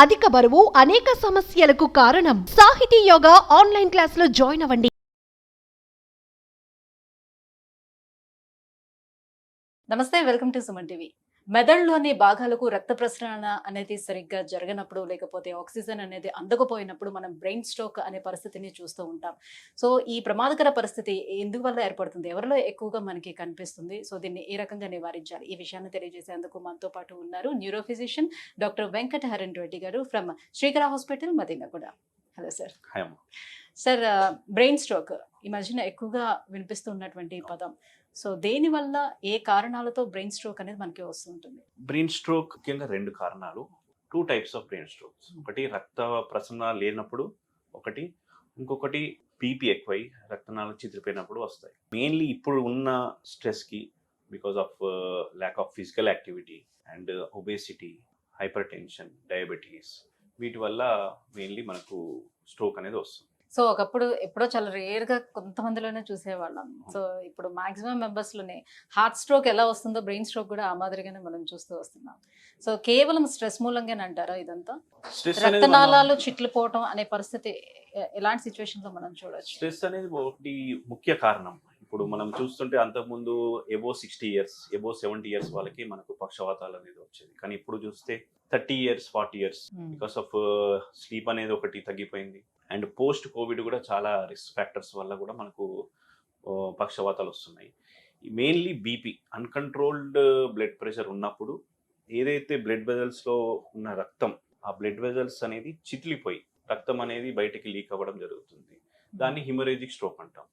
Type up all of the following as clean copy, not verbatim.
అధిక బరువు అనేక సమస్యలకు కారణం. సాహితీ యోగా ఆన్లైన్ క్లాసులో జాయిన్ అవ్వండి. నమస్తే, వెల్కమ్ టు సుమన్ టీవీ. మెదడులోని భాగాలకు రక్త ప్రసరణ అనేది సరిగ్గా జరగనప్పుడు, లేకపోతే ఆక్సిజన్ అనేది అందకపోయినప్పుడు మనం బ్రెయిన్ స్ట్రోక్ అనే పరిస్థితిని చూస్తూ ఉంటాం. సో ఈ ప్రమాదకర పరిస్థితి ఎందువల్ల ఏర్పడుతుంది, ఎవరిలో ఎక్కువగా మనకి కనిపిస్తుంది, సో దీన్ని ఏ రకంగా నివారించాలి, ఈ విషయాన్ని తెలియజేసేందుకు మనతో పాటు ఉన్నారు neuro physician doctor Venkata Haran Reddy garu from Srikara hospital, Madinaguda. Hello sir. Sir, brain stroke ఈ మధ్యన ఎక్కువగా వినిపిస్తున్నటువంటి పదం. సో దేనివల్ల, ఏ కారణాలతో బ్రెయిన్ స్ట్రోక్ అనేది మనకి వస్తుంటుంది? బ్రెయిన్ స్ట్రోక్ ముఖ్యంగా రెండు కారణాలు. 2 టైప్స్ ఆఫ్ బ్రెయిన్ స్ట్రోక్స్. ఒకటి రక్త ప్రసరణ లేనప్పుడు, ఇంకొకటి బీపీ ఎక్కువై రక్తనాళాలు చితిరిపోయినప్పుడు వస్తాయి. మెయిన్లీ ఇప్పుడు ఉన్న స్ట్రెస్కి, because of lack of physical activity and obesity, hyper tension, diabetes, వీటి వల్ల మెయిన్లీ మనకు స్ట్రోక్ అనేది వస్తుంది. సో ఒకప్పుడు ఎప్పుడో చాలా రేర్గా కొంతమందిలోనే చూసేవాళ్ళం. సో ఇప్పుడు మాక్సిమం మెంబర్స్లోనే హార్ట్ స్ట్రోక్ ఎలా వస్తుందో బ్రెయిన్ స్ట్రోక్ కూడా ఆ మాదిరిగానే మనం చూస్తూ వస్తున్నాం. సో కేవలం స్ట్రెస్ మూలంగానే అంటారా ఇదంతా? రక్తనాళాలు చిట్లిపోవటం అనే పరిస్థితి ఎలాంటి సిచ్యువేషన్ లో మనం చూడొచ్చు? స్ట్రెస్ అనేది ఒకటి ముఖ్య కారణం. ఇప్పుడు మనం చూస్తుంటే అంతకుముందు ఎబో 60 ఇయర్స్, ఎబో 70 ఇయర్స్ వాళ్ళకి మనకు పక్షవాతాలు అనేది వచ్చేది. కానీ ఇప్పుడు చూస్తే 30 years, 40 years, because of sleep అనేది ఒకటి తగ్గిపోయింది. అండ్ పోస్ట్ కోవిడ్ కూడా చాలా రిస్క్ ఫ్యాక్టర్స్ వల్ల కూడా మనకు పక్షవాతాలు వస్తున్నాయి. Mainly BP, uncontrolled blood pressure ఉన్నప్పుడు ఏదైతే బ్లడ్ వెజల్స్లో ఉన్న రక్తం, ఆ బ్లడ్ వెజల్స్ అనేది చిట్లిపోయి రక్తం అనేది బయటికి లీక్ అవ్వడం జరుగుతుంది. దాన్ని హిమరేజిక్ స్ట్రోక్ అంటాం.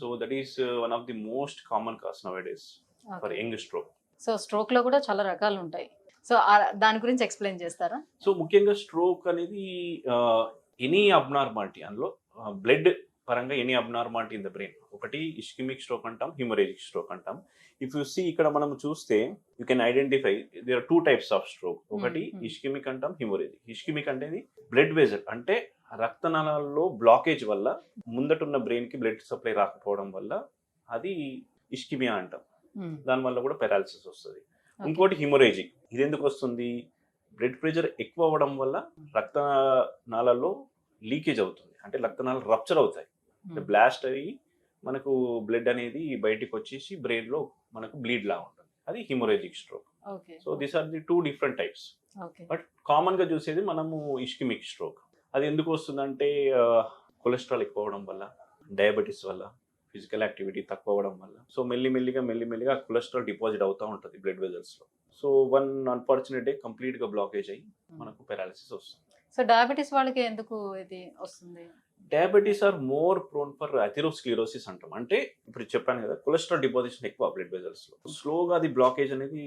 So that is one of the most common cause నౌడేస్ for young stroke. So stroke లో కూడా చాలా రకాలు ఉంటాయి. సో దాని గురించి ఎక్స్ప్లెయిన్ చేస్తారా? సో ముఖ్యంగా స్ట్రోక్ అనేది ఎనీ అబ్నార్మాలిటీ, అందులో బ్లడ్ పరంగా any abnormality in the brain. ఒకటి ఇస్కిమిక్ స్ట్రోక్ అంటాం, హిమరేజిక్ స్ట్రోక్ అంటాం. ఇఫ్ యూ సీ ఇక్కడ మనం చూస్తే you can identify there are 2 types of stroke. ఒకటి ఇస్కిమిక్ అంటాం, హిమరేజిక్. ఇస్కిమిక్ అంటే బ్లడ్ వెజల్, అంటే రక్తనాళాల్లో బ్లాకేజ్ వల్ల ముందటున్న బ్రెయిన్ కి బ్లడ్ సప్లై రాకపోవడం వల్ల అది ఇస్కిమియా అంటాం. దానివల్ల కూడా పెరాలిసిస్ వస్తుంది. ఇంకోటి హిమరేజిక్. ఇది ఎందుకు వస్తుంది? బ్లడ్ ప్రెషర్ ఎక్కువ అవ్వడం వల్ల రక్తనాళాల్లో లీకేజ్ అవుతుంది, అంటే రక్తనాళాలు రప్చర్ అవుతాయి, బ్లాస్ట్ అయ్యి మనకు బ్లడ్ అనేది బయటికి వచ్చేసి బ్రెయిన్ లో మనకు బ్లీడ్ లా ఉంటుంది. అది haemorrhagic stroke. So these are the 2 different types. But common గా చూసేది మనము ఇస్కిమిక్ స్ట్రోక్. అది ఎందుకు వస్తుందంటే కొలెస్ట్రాల్ ఎక్కువ అవడం వల్ల, డయాబెటీస్ వల్ల, ఫిజికల్ యాక్టివిటీ తక్కువ అవ్వడం వల్ల. సో మెల్లిమెల్లిగా కొలెస్ట్రాల్ డిపాజిట్ అవుతూ ఉంటుంది బ్లడ్ వెజల్స్ లో. So one unfortunate day complete గా బ్లాకేజ్ అయ్యి మనకు పెరాలిసిస్ వస్తుంది. సో డయాబెటీస్ వాళ్ళకి ఎందుకు ఇది వస్తుంది? Diabetes or more prone for atherosclerosis అంటాం. అంటే ఇప్పుడు చెప్పాను కదా, కొలెస్ట్రాల్ డిపాజిషన్ ఎక్కువ బ్లడ్ వెజల్స్ లో. స్లోగా అది బ్లాకేజ్ అనేది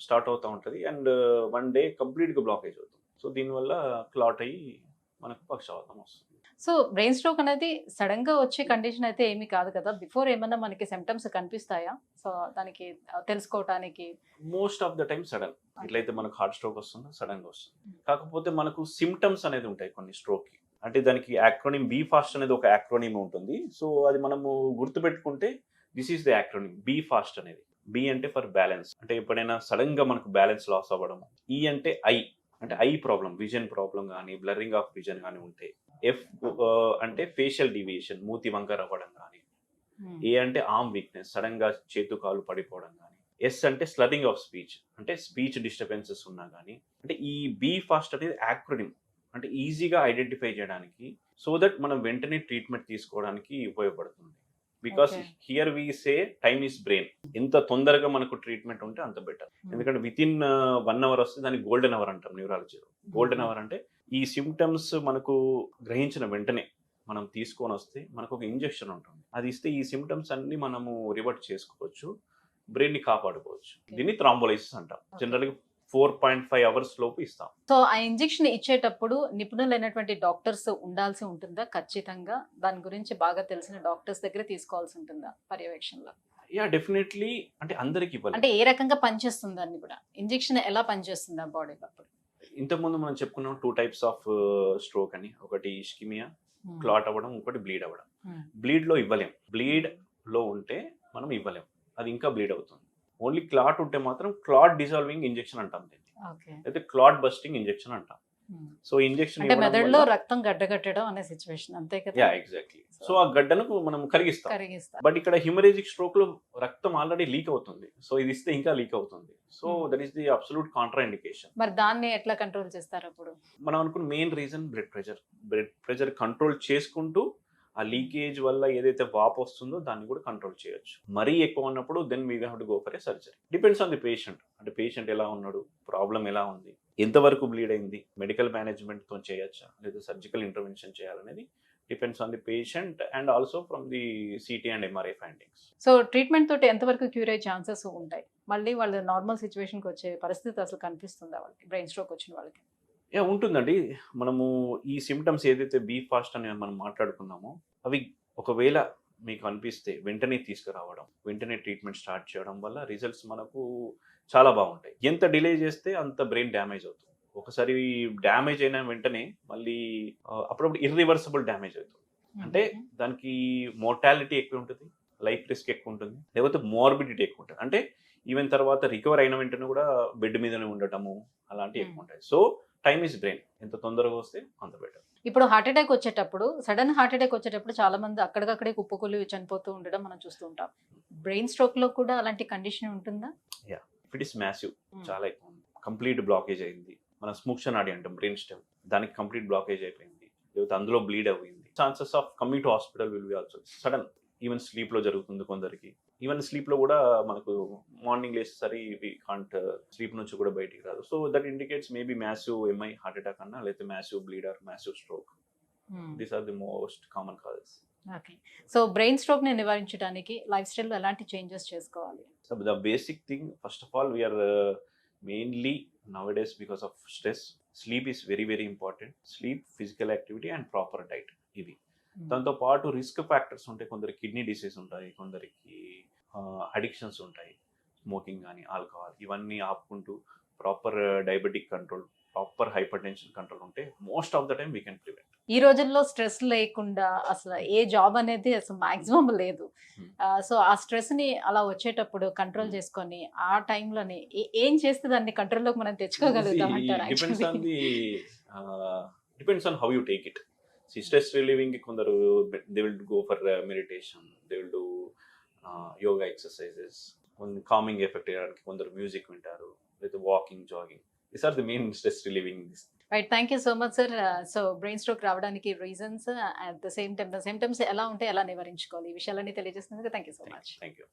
స్టార్ట్ అవుతూ ఉంటుంది అండ్ వన్ డే కంప్లీట్ గా బ్లాకేజ్ అవుతుంది. సో దీనివల్ల క్లాట్ అయ్యి మనకు పక్షవాతం వస్తుంది. సో బ్రెయిన్ స్ట్రోక్ అనేది సడన్ గా వచ్చే కండిషన్ అయితే ఏమీ కాదు కదా? బిఫోర్ ఏమన్నా మనకి సిమ్టమ్స్ కనిపిస్తాయా? సో దానికి తెలుసుకోవటానికి most of the time sudden, ఇట్లయితే మనకు హార్ట్ స్ట్రోక్ వస్తుందో సడన్ గా వస్తుంది. కాకపోతే మనకు సిమ్టమ్స్ అనేది ఉంటాయి కొన్ని స్ట్రోక్ కి. అంటే దానికి యాక్రోనిమ్ బీ ఫాస్ట్ అనేది ఒక యాక్రోనిమ్ ఉంటుంది. సో అది మనము గుర్తుపెట్టుకుంటే this is the acronym be fast అనేది. బి అంటే ఫర్ బ్యాలెన్స్, అంటే ఎప్పుడైనా సడన్ గా మనకు బ్యాలెన్స్ లాస్ అవ్వడం. ఈ అంటే ఐ, అంటే ఐ ప్రాబ్లం, విజన్ ప్రాబ్లం కానీ, బ్లరింగ్ ఆఫ్ విజన్ కానీ ఉంటే. ఎఫ్ అంటే ఫేషియల్ డివియేషన్, మూతి వంకర అవ్వడం కానీ. ఏ అంటే ఆర్మ్ వీక్నెస్, సడన్ గా చేతు కాలు పడిపోవడం కానీ. ఎస్ అంటే స్లరింగ్ ఆఫ్ స్పీచ్, అంటే స్పీచ్ డిస్టర్బెన్సెస్ ఉన్నా కానీ. అంటే ఈ బీ ఫాస్ట్ అనేది యాక్రోనిమ్, అంటే ఈజీగా ఐడెంటిఫై చేయడానికి, సో దట్ మనం వెంటనే ట్రీట్మెంట్ తీసుకోవడానికి ఉపయోగపడుతుంది. Because here we say time is brain. ఎంత తొందరగా మనకు ట్రీట్మెంట్ ఉంటే అంత బెటర్. ఎందుకంటే విత్ ఇన్ 1 అవర్ వస్తే దానికి గోల్డెన్ అవర్ అంటాం న్యూరాలజీలో. గోల్డెన్ అవర్ అంటే ఈ సిమ్టమ్స్ మనకు గ్రహించిన వెంటనే మనం తీసుకొని వస్తే మనకు ఒక ఇంజెక్షన్ ఉంటుంది. అది ఇస్తే ఈ సిమ్టమ్స్ అన్ని మనము రివర్ట్ చేసుకోవచ్చు, బ్రెయిన్ ని కాపాడుకోవచ్చు. దీన్ని థ్రాంబోలైసిస్ అంటాం. జనరల్గా 4.5 అవర్స్ లోపు ఇస్తాం. సో ఆ ఇంజెక్షన్ ఇచ్చేటప్పుడు నిపుణులైనటువంటి డాక్టర్స్ ఉండాల్సి ఉంటుందా ఖచ్చితంగా? దాని గురించి బాగా తెలిసిన డాక్టర్స్ దగ్గర తీసుకోవాల్సి ఉంటుందా పర్యవేక్షణలో? Yeah, definitely. అంటే అందరికి ఇవ్వాలి. అంటే ఏ రకంగా పనిచేస్తుంది అని కూడా, ఇంజెక్షన్ ఎలా పనిచేస్తుంది ఆ బాడీలో? అప్పుడు ఇంతకుముందు మనం చెప్పుకున్నాం 2 టైప్స్ ఆఫ్ స్ట్రోక్ అని. ఒకటి ఇస్కిమియా, క్లాట్ అవ్వడం, ఇంకోటి బ్లీడ్ అవ్వడం. బ్లీడ్ లో ఇవ్వలేం, బ్లీడ్ లో ఉంటే మనం ఇవ్వలేం, అది ఇంకా బ్లీడ్ అవుతుంది. ఓన్లీ క్లాట్ ఉంటే మాత్రం క్లాట్ డిజాల్వింగ్ ఇంజెక్షన్ అంటాం దీన్ని, అయితే క్లాట్ బస్టింగ్ ఇంజెక్షన్ అంటాం. సో ఇంజెక్షన్ అంటే మెదడులో రక్తం గడ్డగట్టడం అనే సిచ్యువేషన్ అంతే కదా. Yeah exactly. సో ఆ గడ్డను మనం కరిగిస్తాం. కరిగిస్తా. బట్ ఇక్కడ హిమరేజిక్ స్ట్రోక్ లో రక్తం ఆల్రెడీ లీక్ అవుతుంది. సో ఇది ఇస్తే ఇంకా లీక్ అవుతుంది. So that is the absolute Contra indication. మరి దాన్ని ఎట్లా కంట్రోల్ చేస్తారు అప్పుడు? మనం అనుకున్న main reason blood pressure control చేసుకుంటూ ఆ లీకేజ్ వల్ల ఏదైతే వాపు వస్తుందో దాన్ని కూడా కంట్రోల్ చేయొచ్చు. మరీ ఎక్కువ ఉన్నప్పుడు then we have to go for a surgery. Depends on the patient. అంటే పేషెంట్ ఎలా ఉన్నాడు, ప్రాబ్లం ఎలా ఉంది, ఎంతవరకు బ్లీడ్ అయింది, మెడికల్ మేనేజ్మెంట్ తో చేయొచ్చా లేదా సర్జికల్ ఇంటర్వెన్షన్ చేయాలనేది depends on the patient and also from the city and MRI findings. So treatment తోటి ఎంతవరకు క్యూర్ అయ్యే ఛాన్సెస్ ఉంటాయి? మళ్ళీ వాళ్ళు నార్మల్ సిచ్యువేషన్కి వచ్చే పరిస్థితి అసలు కనిపిస్తుందా వాళ్ళకి, బ్రెయిన్ స్ట్రోక్ వచ్చిన వాళ్ళకి? యా ఉంటుందండి. మనము ఈ సిమ్టమ్స్ ఏదైతే బీ ఫాస్ట్ అని మనం మాట్లాడుకున్నామో అవి ఒకవేళ మీకు అనిపిస్తే వెంటనే తీసుకురావడం, వెంటనే ట్రీట్మెంట్ స్టార్ట్ చేయడం వల్ల రిజల్ట్స్ మనకు చాలా బాగుంటాయి. ఎంత డిలే చేస్తే అంత బ్రెయిన్ డ్యామేజ్ అవుతుంది. ఒకసారి డ్యామేజ్ అయిన వెంటనే మళ్ళీ అప్పుడప్పుడు ఇర్రివర్సిబుల్ డ్యామేజ్ అవుతుంది. అంటే దానికి మోర్టాలిటీ ఎక్కువ ఉంటుంది, లైఫ్ రిస్క్ ఎక్కువ ఉంటుంది, లేకపోతే మోర్బిడిటీ ఎక్కువ ఉంటుంది. అంటే ఈవెన్ తర్వాత రికవర్ అయిన వెంటనే కూడా బెడ్ మీదనే ఉండటము అలాంటివి ఎక్కువ ఉంటాయి. So time is brain. ఎంత తొందరగా వస్తే అంత బెటర్. ఇప్పుడు హార్ట్ అటాక్ వచ్చేటప్పుడు, సడన్ హార్ట్ అటాక్ వచ్చేటప్పుడు చాలా మంది అక్కడికక్కడే కుప్పకూలి చనిపోతూ ఉండడం మనం చూస్తూ ఉంటాం. బ్రెయిన్ స్ట్రోక్ లో కూడా అలాంటి కండిషన్ ఉంటుందా? Yeah, it is massive. చాలా ఎక్కువ ఉంది. కంప్లీట్ బ్లాకేజ్ అయింది. మన స్మూక్ష నాడి అంటాం, బ్రెయిన్ స్టెమ్, దానికి కంప్లీట్ బ్లాకేజ్ అయిపోయింది, లేకపోతే అందులో బ్లీడ్ అయింది. Chances of coming to hospital will be also sudden. Even sleep లో జరుగుతుంది కొందరికి. ఈవెన్ స్లీప్ లో కూడా మనకు మార్నింగ్ లేసేసరి వి కాంట్ స్లీప్ నుంచి కూడా బయటికి రాదు. So that indicates maybe massive MI heart attack అన్నా, లేకపోతే massive bleeder, massive stroke. These are the most common causes. Okay. So brain stroke ని నివారించడానికి లైఫ్ స్టైల్ లో ఎలాంటి చేంజెస్ చేసుకోవాలి? So the basic thing, first of all, we are mainly nowadays because of stress. Sleep is very, very important. Sleep, physical activity and proper diet. ఇవి దాంతో పాటు risk factors ఉంటాయి. కొందరికి కిడ్నీ డిసీజ్ ఉంటాయి, కొందరికి అడిక్షన్స్ ఉంటాయి, smoking కానీ alcohol, ఇవన్నీ ఆపుకుంటూ proper diabetic control, proper hyper tension control ఉంటే most of the time we can prevent. ఈ రోజుల్లో స్ట్రెస్ లేకుండా అసలు ఏ జాబ్ అనేది అసలు మాక్సిమం లేదు. సో ఆ స్ట్రెస్ ని అలా వచ్చేటప్పుడు కంట్రోల్ చేసుకొని ఆ టైంలోని ఏం చేస్తే దాన్ని కంట్రోల్లోకి మనం తెచ్చుకోగలుగుతాం అంటారు? Depends on how you take it. Stress relieving కొందరు they will go for meditation, they will do yoga exercises. Calming effect చేయడానికి కొందరు మ్యూజిక్ వింటారు, లేదా walking, jogging. These are the main stress relieving. Right, thank you so much, sir. So brain stroke రావడానికి reasons, at the same time ఎలా ఉంటే ఎలా నివారించుకోవాలి, ఈ విషయాలన్నీ తెలియజేసినందుకు thank you so much. Thank you.